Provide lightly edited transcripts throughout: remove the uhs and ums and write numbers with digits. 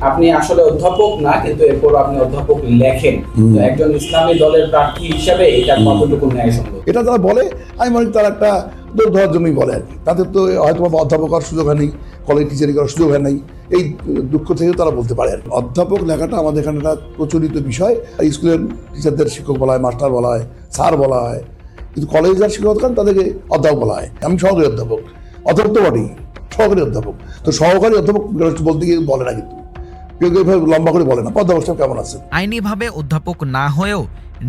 আপনি আসলে অধ্যাপক না, কিন্তু এরপর আপনি অধ্যাপক লেখেন। তো একজন ইসলামী দলের প্রার্থী হিসেবে এটা কতটুকু ন্যায়সঙ্গত? এটা তারা বলে, আমি মনে করি তারা একটা দৌড় ধরার জন্যই বলে আর কি। তাদের তো হয়তো অধ্যাপক হওয়ার সুযোগ হয় নেই, কলেজ টিচারিং করার সুযোগ হয় নাই, এই দুঃখ থেকেও তারা বলতে পারে আর কি। অধ্যাপক লেখাটা আমাদের এখানে একটা প্রচলিত বিষয়। স্কুলের টিচারদের শিক্ষক বলা হয়, মাস্টার বলা হয়, স্যার বলা হয়, কিন্তু কলেজ যারা শিক্ষক করেন তাদেরকে অধ্যাপক বলা হয়। আমি সহকারী অধ্যাপক, অধ্যাপক তো বটেই, সহকারী অধ্যাপক। তো সহকারী অধ্যাপক বলতে গিয়ে বলে না, কিন্তু কেউ কেউ লম্বা করে বলে না। অধ্যাপক সাহেব কেমন আছেন? আইনিভাবে অধ্যাপক না হয়েও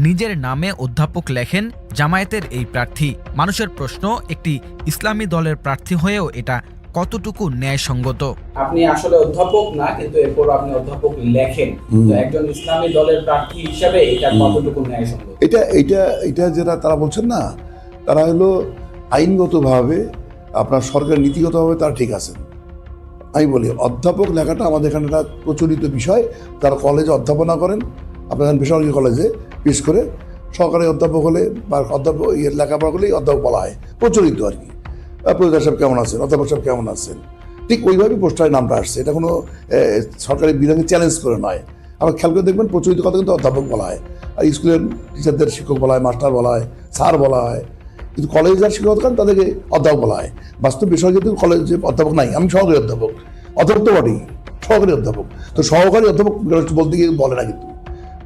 নিজের নামে অধ্যাপক লেখেন জামায়াতের এই প্রার্থী। মানুষের প্রশ্ন, একটি ইসলামী দলের প্রার্থী হয়েও এটা কতটুকু ন্যায়সঙ্গত? আপনি আসলে অধ্যাপক না, কিন্তু এরপর আপনি অধ্যাপক লেখেন। তো একজন ইসলামী দলের প্রার্থী হিসেবে এটা কতটুকু ন্যায়সঙ্গত? এটা যেটা তারা বলছেন না, তারা হলো আইনগতভাবে আপনার সরকার নীতিগতভাবে তারা ঠিক আছেন। আমি বলি অধ্যাপক লেখাটা আমাদের এখানে একটা প্রচলিত বিষয়। তারা কলেজে অধ্যাপনা করেন, আপনার বেসরকারি কলেজে, বিশেষ করে সরকারি অধ্যাপক হলে বা অধ্যাপক লেখাপড়া করলেই অধ্যাপক বলা হয়, প্রচলিত আর কি। প্রফেসর সাহেব কেমন আছেন, অধ্যাপক সাহেব কেমন আছেন, ঠিক ওইভাবেই পোস্টারের নামটা আসছে। এটা কোনো সরকারি বিধানকে চ্যালেঞ্জ করে নয়। আবার খেয়াল করে দেখবেন প্রচলিত কথা কিন্তু অধ্যাপক বলা হয়, আর স্কুলের টিচারদের শিক্ষক বলা হয়, মাস্টার বলা হয়, স্যার বলা হয়, কিন্তু কলেজ যারা শিক্ষক করেন তাদেরকে অধ্যাপক বলা হয়। বাস্তব বিষয় কিন্তু কলেজে অধ্যাপক নাই, আমি সহকারী অধ্যাপক, অধ্যাপক তো বটেই, সহকারী অধ্যাপক। তো সহকারী অধ্যাপক বলতে গিয়ে বলে না, কিন্তু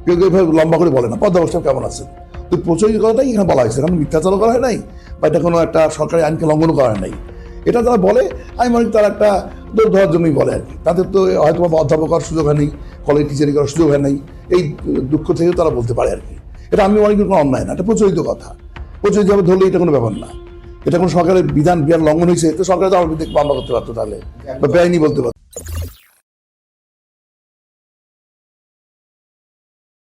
কেউ কেউ লম্বা করে বলে না। অধ্যাপক সাহেব কেমন আছেন? তো প্রচলিত কথাটাই এখানে বলা হয়েছে, কারণ মিথ্যাচারও করা হয় নাই বা এটা কোনো একটা সরকারি আইনকে লঙ্ঘন করা হয় নাই। এটা তারা বলে, আমি মনে করি তারা একটা দৌড় ধরার জন্যই বলে আর কি। তাদের তো হয়তো অধ্যাপক হওয়ার সুযোগ হয় নেই, কলেজ টিচারিং করার সুযোগ হয় নাই, এই দুঃখ থেকেও তারা বলতে পারে আর কি। এটা আমি মনে করি কোনো অন্যায় না, এটা প্রচলিত কথা। প্রচলিতভাবে ধরলে এটা কোনো ব্যাপার না। এটা কোনো সরকারের বিধান লঙ্ঘন হয়েছে, তো সরকার তো আমার মামলা করতে পারতো তাহলে, বা বেআইনি বলতে পারতো।